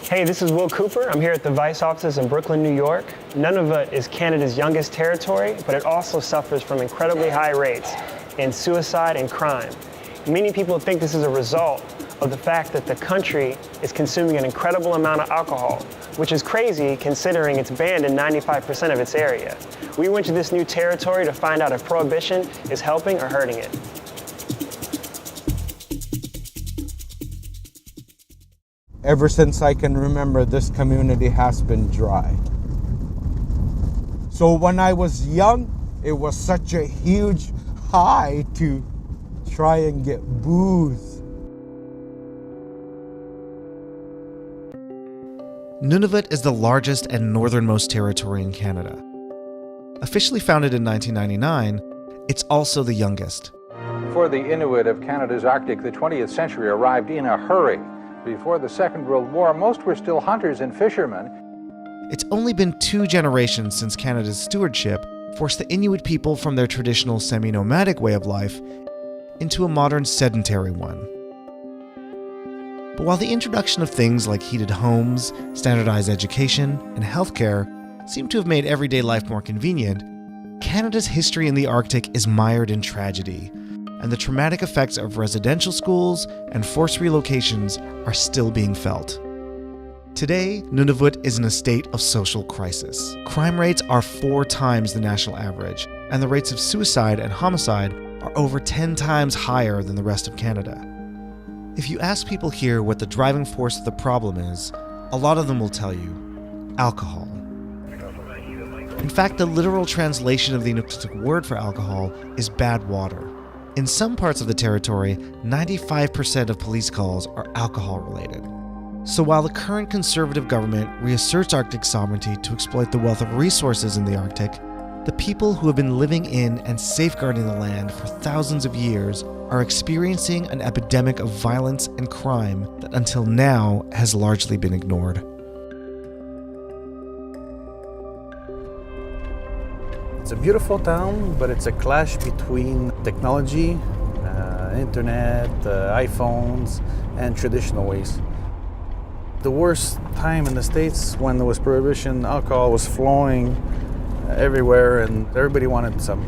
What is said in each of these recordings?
Hey, this is Will Cooper. I'm here at the Vice offices in Brooklyn, New York. Nunavut is Canada's youngest territory, but it also suffers from incredibly high rates in suicide and crime. Many people think this is a result of the fact that the country is consuming an incredible amount of alcohol, which is crazy considering it's banned in 95% of its area. We went to this new territory to find out if Prohibition is helping or hurting it. Ever since I can remember, this community has been dry. So when I was young, it was such a huge high to try and get booze. Nunavut is the largest and northernmost territory in Canada. Officially founded in 1999, it's also the youngest. For the Inuit of Canada's Arctic, the 20th century arrived in a hurry. Before the Second World War, most were still hunters and fishermen. It's only been 2 generations since Canada's stewardship forced the Inuit people from their traditional semi-nomadic way of life into a modern sedentary one. But while the introduction of things like heated homes, standardized education, and healthcare seem to have made everyday life more convenient, Canada's history in the Arctic is mired in tragedy, and the traumatic effects of residential schools and forced relocations are still being felt. Today, Nunavut is in a state of social crisis. Crime rates are 4 times the national average, and the rates of suicide and homicide are over 10 times higher than the rest of Canada. If you ask people here what the driving force of the problem is, a lot of them will tell you: alcohol. In fact, the literal translation of the Inuktitut word for alcohol is bad water. In some parts of the territory, 95% of police calls are alcohol-related. So while the current conservative government reasserts Arctic sovereignty to exploit the wealth of resources in the Arctic, the people who have been living in and safeguarding the land for thousands of years are experiencing an epidemic of violence and crime that until now has largely been ignored. It's a beautiful town, but it's a clash between technology, internet, iPhones, and traditional ways. The worst time in the States, when there was prohibition, alcohol was flowing everywhere and everybody wanted some.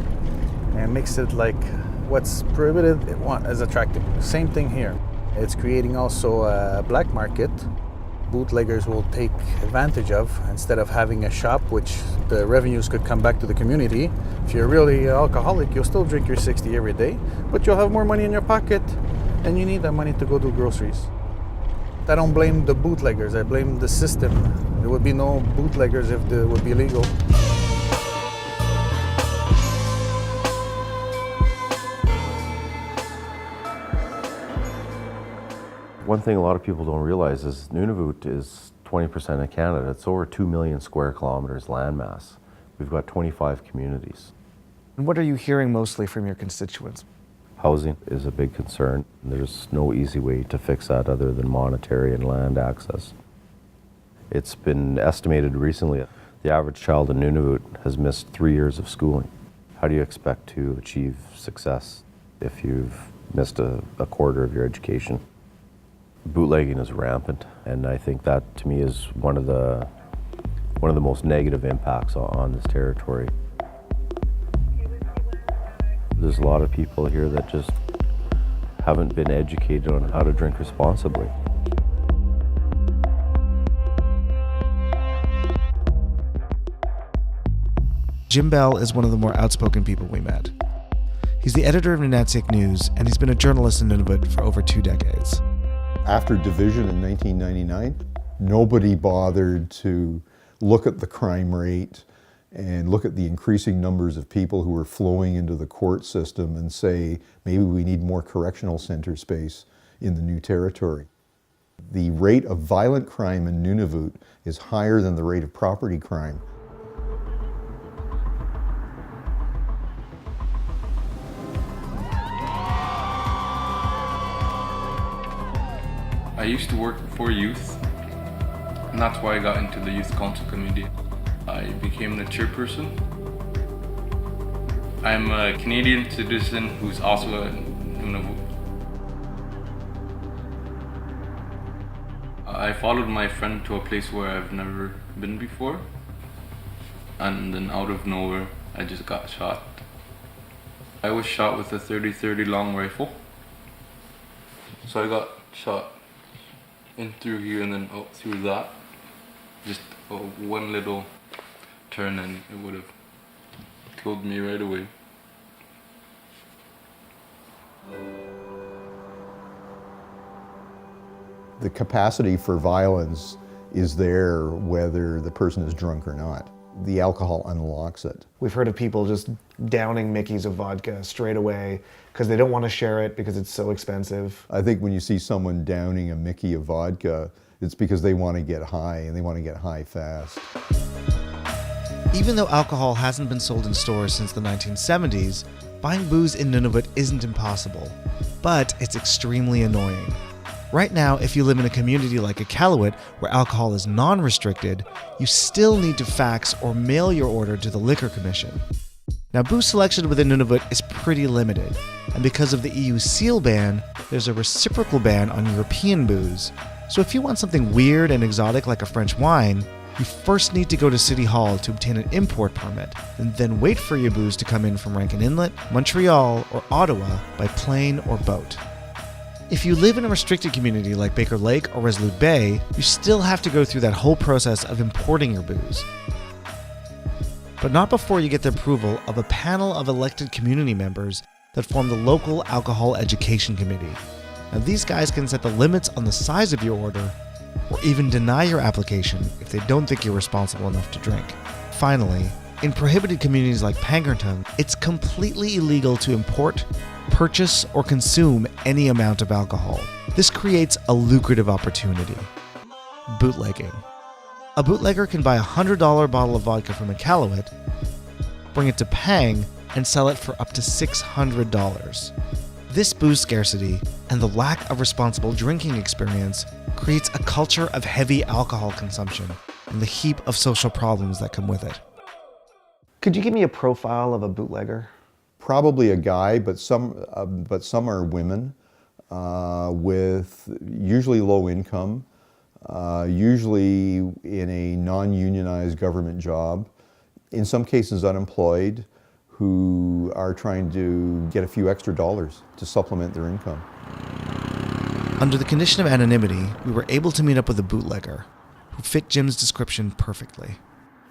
And it makes it like what's prohibited is attractive. Same thing here. It's creating also a black market. Bootleggers will take advantage of, instead of having a shop which the revenues could come back to the community. If you're really alcoholic, you'll still drink your 60 every day, but you'll have more money in your pocket and you need that money to go do groceries. I don't blame the bootleggers, I blame the system. There would be no bootleggers if it would be legal. One thing a lot of people don't realize is Nunavut is 20% of Canada. It's over 2 million square kilometers landmass. We've got 25 communities. And what are you hearing mostly from your constituents? Housing is a big concern. There's no easy way to fix that other than monetary and land access. It's been estimated recently the average child in Nunavut has missed 3 years of schooling. How do you expect to achieve success if you've missed a quarter of your education? Bootlegging is rampant, and I think that to me is one of the most negative impacts on this territory. There's a lot of people here that just haven't been educated on how to drink responsibly. Jim Bell is one of the more outspoken people we met. He's the editor of Nunatsiaq News, and he's been a journalist in Nunavut for over 2 decades. After division in 1999, nobody bothered to look at the crime rate and look at the increasing numbers of people who were flowing into the court system and say, maybe we need more correctional center space in the new territory. The rate of violent crime in Nunavut is higher than the rate of property crime. I used to work for youth, and that's why I got into the youth council committee. I became the chairperson. I'm a Canadian citizen who's also a Nunavut. I followed my friend to a place where I've never been before, and then out of nowhere, I just got shot. I was shot with a .30-30 long rifle. So I got shot in through here and then out through that. Just one little turn and it would have killed me right away. The capacity for violence is there whether the person is drunk or not. The alcohol unlocks it. We've heard of people just downing Mickeys of vodka straight away because they don't want to share it because it's so expensive. I think when you see someone downing a Mickey of vodka, it's because they want to get high, and they want to get high fast. Even though alcohol hasn't been sold in stores since the 1970s, buying booze in Nunavut isn't impossible, but it's extremely annoying. Right now, if you live in a community like Iqaluit, where alcohol is non-restricted, you still need to fax or mail your order to the Liquor Commission. Now, booze selection within Nunavut is pretty limited, and because of the EU seal ban, there's a reciprocal ban on European booze. So if you want something weird and exotic like a French wine, you first need to go to City Hall to obtain an import permit, and then wait for your booze to come in from Rankin Inlet, Montreal, or Ottawa by plane or boat. If you live in a restricted community like Baker Lake or Resolute Bay, you still have to go through that whole process of importing your booze. But not before you get the approval of a panel of elected community members that form the local alcohol education committee. Now these guys can set the limits on the size of your order, or even deny your application if they don't think you're responsible enough to drink. Finally, in prohibited communities like Pangerton, it's completely illegal to import, purchase, or consume any amount of alcohol. This creates a lucrative opportunity: bootlegging. A bootlegger can buy a $100 bottle of vodka from Iqaluit, bring it to Pang, and sell it for up to $600. This booze scarcity and the lack of responsible drinking experience creates a culture of heavy alcohol consumption and the heap of social problems that come with it. Could you give me a profile of a bootlegger? Probably a guy, but some are women with usually low income, usually in a non-unionized government job, in some cases unemployed, who are trying to get a few extra dollars to supplement their income. Under the condition of anonymity, we were able to meet up with a bootlegger who fit Jim's description perfectly.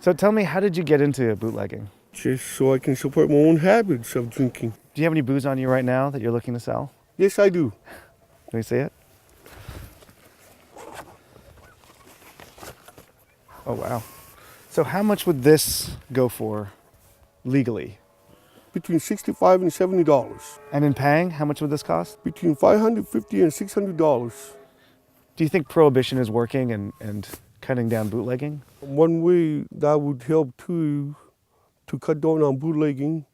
So tell me, how did you get into bootlegging? Just so I can support my own habits of drinking. Do you have any booze on you right now that you're looking to sell? Yes, I do. Can we see it? Oh, wow. So how much would this go for legally? Between $65 and $70. And in Pang, how much would this cost? Between $550 and $600. Do you think Prohibition is working and cutting down bootlegging? One way that would help too to cut down on bootlegging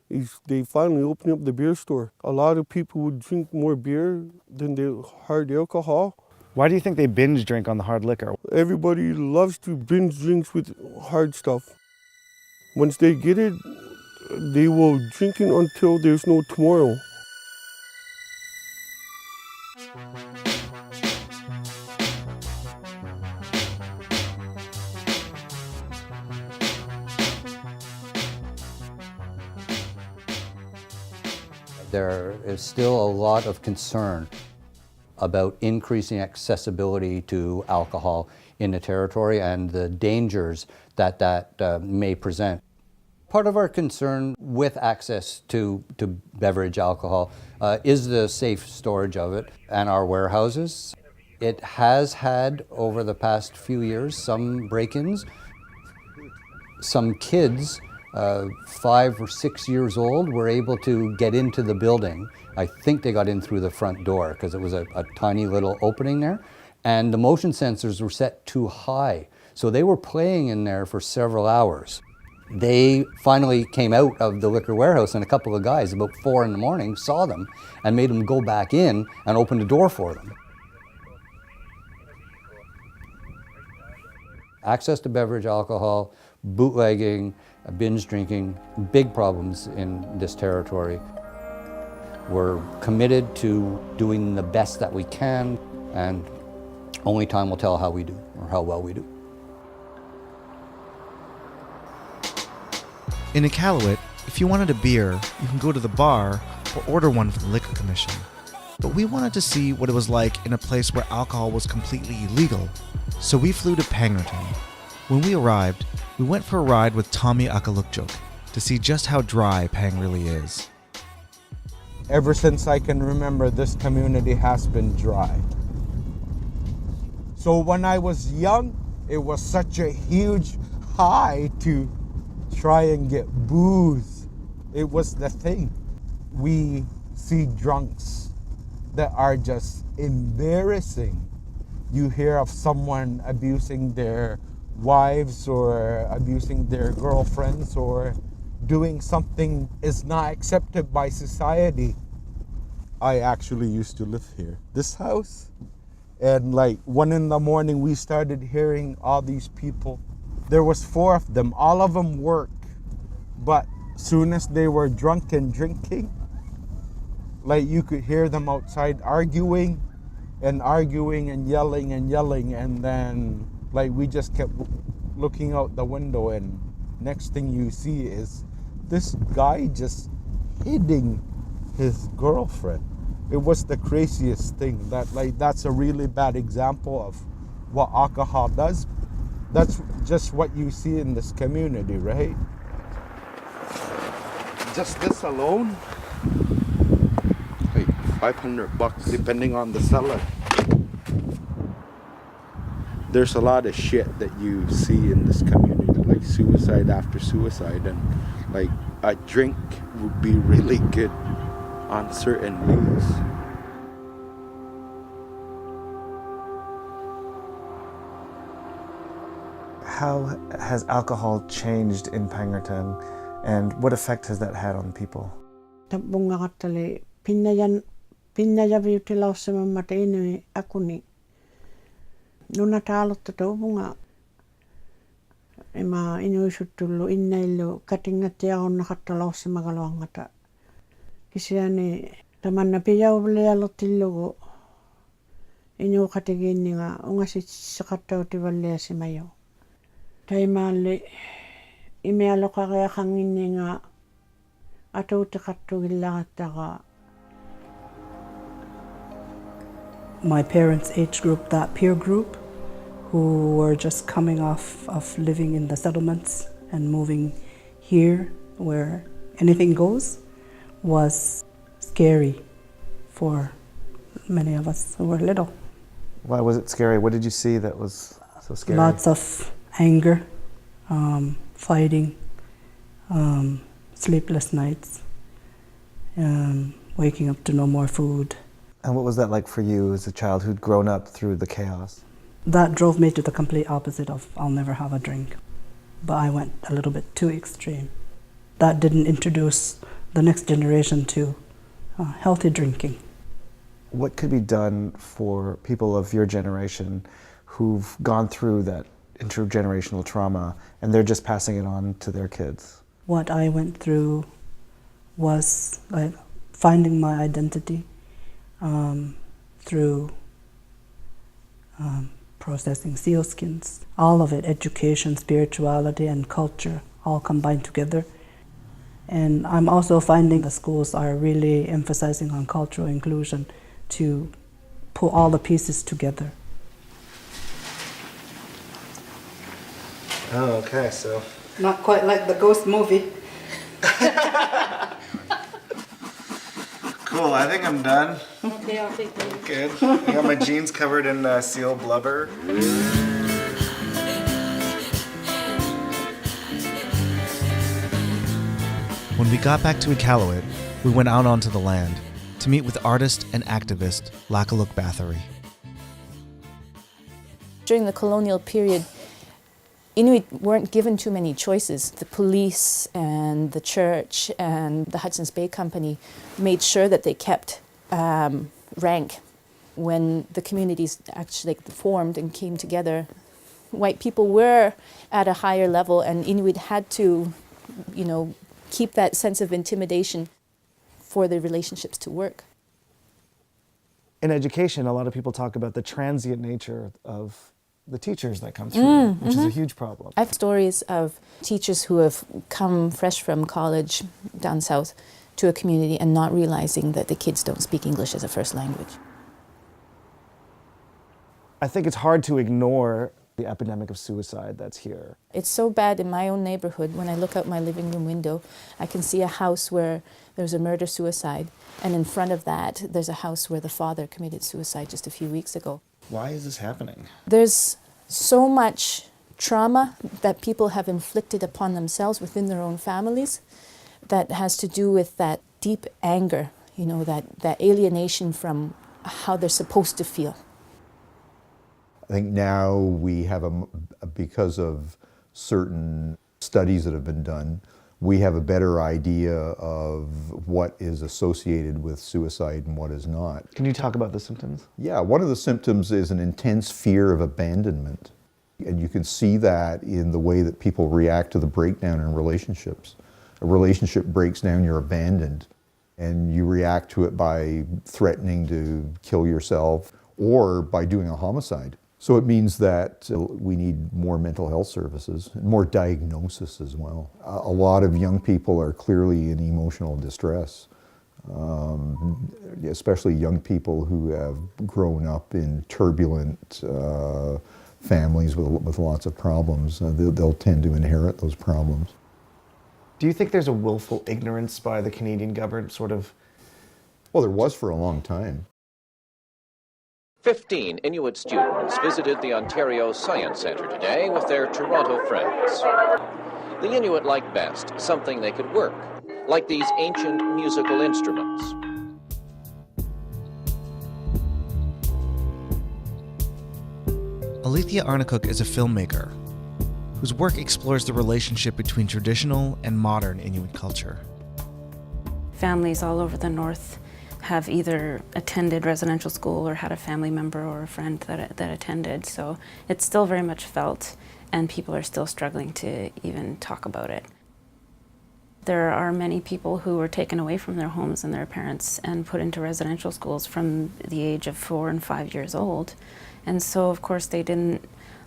is they finally opened up the beer store. A lot of people would drink more beer than the hard alcohol. Why do you think they binge drink on the hard liquor? Everybody loves to binge drinks with hard stuff. Once they get it, they will drink it until there's no tomorrow. There is still a lot of concern about increasing accessibility to alcohol in the territory and the dangers that may present. Part of our concern with access to beverage alcohol is the safe storage of it and our warehouses. It has had, over the past few years, some break-ins. Some kids, 5 or 6 years old, were able to get into the building. I think they got in through the front door because it was a tiny little opening there. And the motion sensors were set too high. So they were playing in there for several hours. They finally came out of the liquor warehouse, and a couple of guys about 4 in the morning saw them and made them go back in and open the door for them. Access to beverage alcohol, bootlegging, binge drinking, big problems in this territory. We're committed to doing the best that we can, and Only time will tell how we do or how well we do. In Iqaluit, if you wanted a beer, you can go to the bar or order one from the Liquor Commission. But we wanted to see what it was like in a place where alcohol was completely illegal, so we flew to Pangnirtung. When we arrived, we went for a ride with Tommy Akalukjuk to see just how dry Pang really is. Ever since I can remember, this community has been dry. So when I was young, it was such a huge high to try and get booze. It was the thing. We see drunks that are just embarrassing. You hear of someone abusing their wives or abusing their girlfriends or doing something is not accepted by society. I actually used to live here, this house, and like 1 a.m, we started hearing all these people. There was 4 of them, all of them work, but soon as they were drunk and drinking, like you could hear them outside arguing and yelling, and then like we just kept looking out the window, and next thing you see is this guy just hitting his girlfriend. It was the craziest thing. That's a really bad example of what alcohol does. That's just what you see in this community, right? Just this alone, like $500 depending on the cellar. There's a lot of shit that you see in this community, like suicide after suicide, and like a drink would be really good on certain days. How has alcohol changed in Pangnirtung, and what effect has that had on people? Tabungakatale pinnajaviutilaussamamata inui akuni. Nuna taalotta taubunga. Ima inuisutullu innaillu katingatiaonnakattalaussamagaluangata. Kisiani tamanna pijaublialottillugu inu katiginninga ungasitsaqattautivalliasimayo. Taimaalli imialoqaqiaqanginninga atuutiqattugillaqattaqa. My parents' age group, that peer group, who were just coming off of living in the settlements and moving here where anything goes, was scary for many of us who were little. Why was it scary? What did you see that was so scary? Lots of anger, fighting, sleepless nights, waking up to no more food. And what was that like for you as a child who'd grown up through the chaos? That drove me to the complete opposite of I'll never have a drink. But I went a little bit too extreme. That didn't introduce the next generation to healthy drinking. What could be done for people of your generation who've gone through that intergenerational trauma and they're just passing it on to their kids? What I went through was like finding my identity through processing sealskins. All of it, education, spirituality, and culture, all combined together. And I'm also finding the schools are really emphasizing on cultural inclusion to pull all the pieces together. Oh, okay, so. Not quite like the ghost movie. Cool, I think I'm done. Okay, I'll take those. Good. I got my jeans covered in seal blubber. When we got back to Iqaluit, we went out onto the land to meet with artist and activist Lakaluk Bathory. During the colonial period, Inuit weren't given too many choices. The police and the church and the Hudson's Bay Company made sure that they kept rank. When the communities actually formed and came together, white people were at a higher level, and Inuit had to, keep that sense of intimidation for the relationships to work. In education, a lot of people talk about the transient nature of the teachers that come through, which is a huge problem. I have stories of teachers who have come fresh from college down south to a community and not realizing that the kids don't speak English as a first language. I think it's hard to ignore the epidemic of suicide that's here. It's so bad in my own neighborhood. When I look out my living room window, I can see a house where there's a murder-suicide, and in front of that, there's a house where the father committed suicide just a few weeks ago. Why is this happening? There's so much trauma that people have inflicted upon themselves within their own families that has to do with that deep anger, you know, that alienation from how they're supposed to feel. I think now we have, because of certain studies that have been done, we have a better idea of what is associated with suicide and what is not. Can you talk about the symptoms? Yeah, one of the symptoms is an intense fear of abandonment. And you can see that in the way that people react to the breakdown in relationships. A relationship breaks down, you're abandoned, and you react to it by threatening to kill yourself or by doing a homicide. So it means that we need more mental health services and more diagnosis as well. A lot of young people are clearly in emotional distress, especially young people who have grown up in turbulent families with lots of problems. They'll tend to inherit those problems. Do you think there's a willful ignorance by the Canadian government, sort of? Well, there was for a long time. 15 Inuit students visited the Ontario Science Centre today with their Toronto friends. The Inuit like best something they could work, like these ancient musical instruments. Alethea Arnacook is a filmmaker whose work explores the relationship between traditional and modern Inuit culture. Families all over the north have either attended residential school or had a family member or a friend that attended, so it's still very much felt, and people are still struggling to even talk about it. There are many people who were taken away from their homes and their parents and put into residential schools from the age of 4 and 5 years old, and so of course they didn't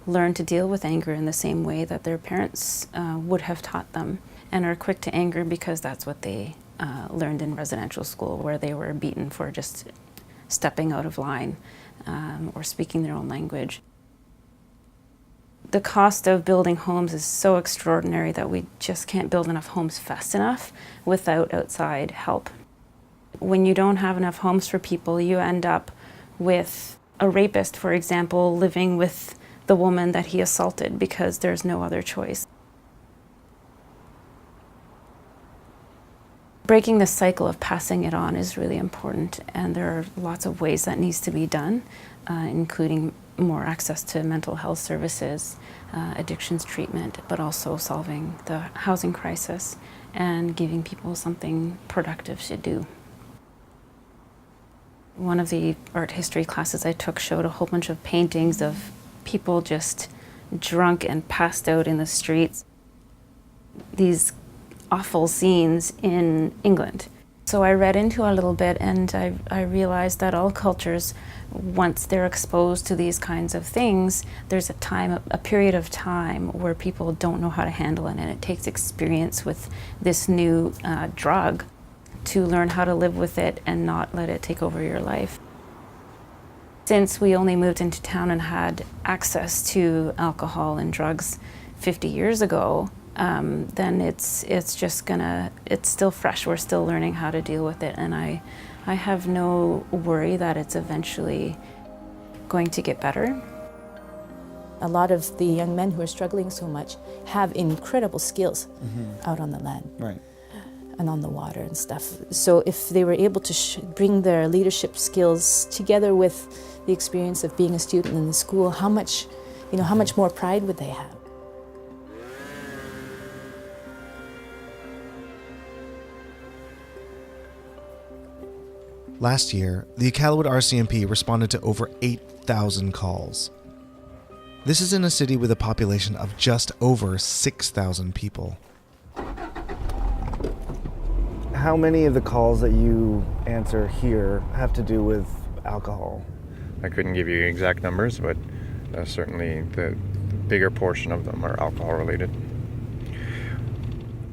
learn to deal with anger in the same way that their parents would have taught them, and are quick to anger because that's what they learned in residential school, where they were beaten for just stepping out of line or speaking their own language. The cost of building homes is so extraordinary that we just can't build enough homes fast enough without outside help. When you don't have enough homes for people, you end up with a rapist, for example, living with the woman that he assaulted because there's no other choice. Breaking the cycle of passing it on is really important, and there are lots of ways that needs to be done, including more access to mental health services, addictions treatment, but also solving the housing crisis and giving people something productive to do. One of the art history classes I took showed a whole bunch of paintings of people just drunk and passed out in the streets. These awful scenes in England. So I read into it a little bit, and I realized that all cultures, once they're exposed to these kinds of things, there's a period of time where people don't know how to handle it, and it takes experience with this new drug to learn how to live with it and not let it take over your life. Since we only moved into town and had access to alcohol and drugs 50 years ago, then it's still fresh. We're still learning how to deal with it, and I have no worry that it's eventually going to get better. A lot of the young men who are struggling so much have incredible skills out on the land. Right. And on the water and stuff. So if they were able to bring their leadership skills together with the experience of being a student in the school, how much more pride would they have? Last year, the Iqaluit RCMP responded to over 8,000 calls. This is in a city with a population of just over 6,000 people. How many of the calls that you answer here have to do with alcohol? I couldn't give you exact numbers, but certainly the bigger portion of them are alcohol related.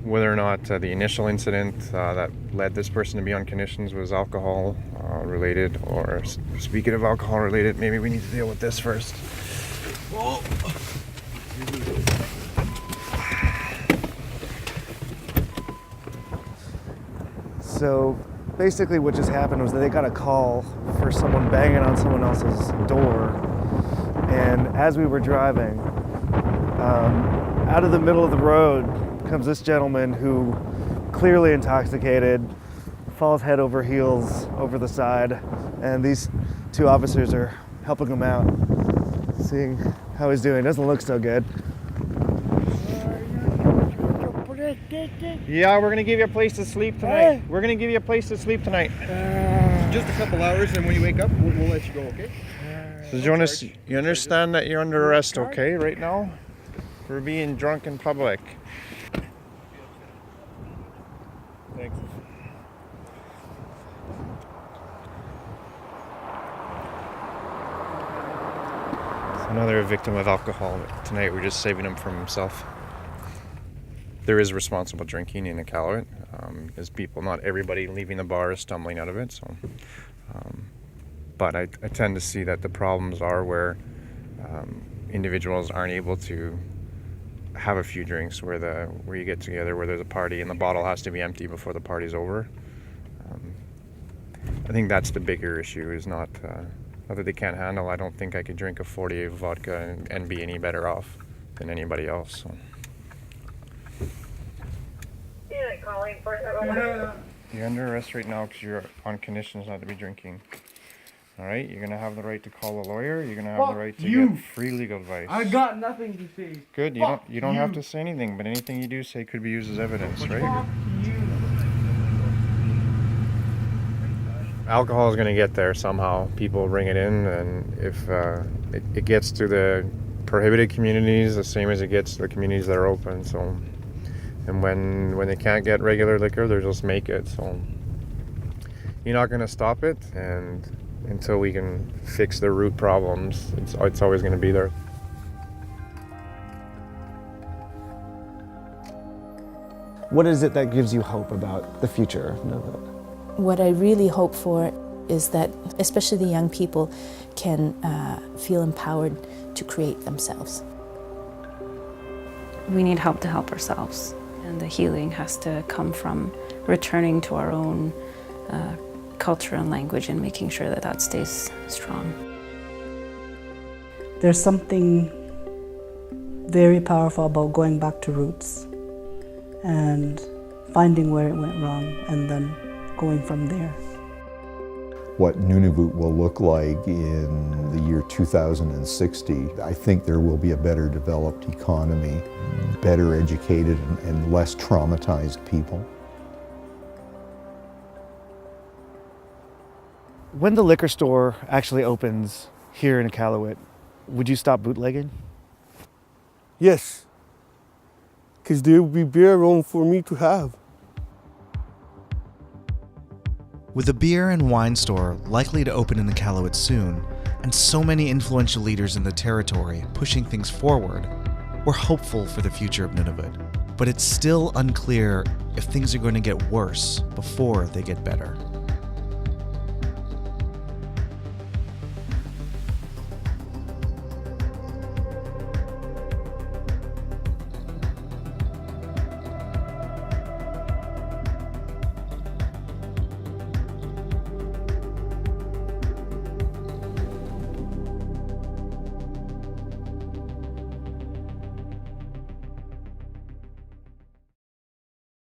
Whether or not the initial incident that led this person to be on conditions was alcohol related, or speaking of alcohol related, maybe we need to deal with this first. Oh. So basically what just happened was that they got a call for someone banging on someone else's door, and as we were driving, out of the middle of the road comes this gentleman who, clearly intoxicated, falls head over heels over the side, and these two officers are helping him out, seeing how he's doing. Doesn't look so good. Yeah, we're gonna give you a place to sleep tonight. We're gonna give you a place to sleep tonight. Just a couple hours, and when you wake up, we'll let you go, okay? So Jonas, you understand that you're under arrest, okay, right now? For being drunk in public. Thanks. It's another victim of alcohol. Tonight we're just saving him from himself. There is responsible drinking in Iqaluit. There's people, not everybody leaving the bar is stumbling out of it. So, but I tend to see that the problems are where individuals aren't able to have a few drinks, where you get together, where there's a party, and the bottle has to be empty before the party's over. I think that's the bigger issue. Is not that they can't handle. I don't think I could drink a 40 of vodka and be any better off than anybody else. So. You're under arrest right now because you're on conditions not to be drinking. All right, you're gonna have the right to call a lawyer. You're gonna have the right to get free legal advice. I got nothing to say. Good. You don't have to say anything, but anything you do say could be used as evidence, right? Alcohol is gonna get there somehow. People bring it in, and if it gets to the prohibited communities, the same as it gets to the communities that are open. So. And when they can't get regular liquor, they'll just make it. So you're not going to stop it, and until we can fix the root problems, it's always going to be there. What is it that gives you hope about the future of Nunavut? What I really hope for is that especially the young people can feel empowered to create themselves. We need help to help ourselves. And the healing has to come from returning to our own culture and language and making sure that that stays strong. There's something very powerful about going back to roots and finding where it went wrong and then going from there. What Nunavut will look like in the year 2060, I think there will be a better developed economy, better educated and less traumatized people. When the liquor store actually opens here in Iqaluit, would you stop bootlegging? Yes, because there will be beer around for me to have. With a beer and wine store likely to open in Iqaluit soon, and so many influential leaders in the territory pushing things forward, we're hopeful for the future of Nunavut. But it's still unclear if things are going to get worse before they get better.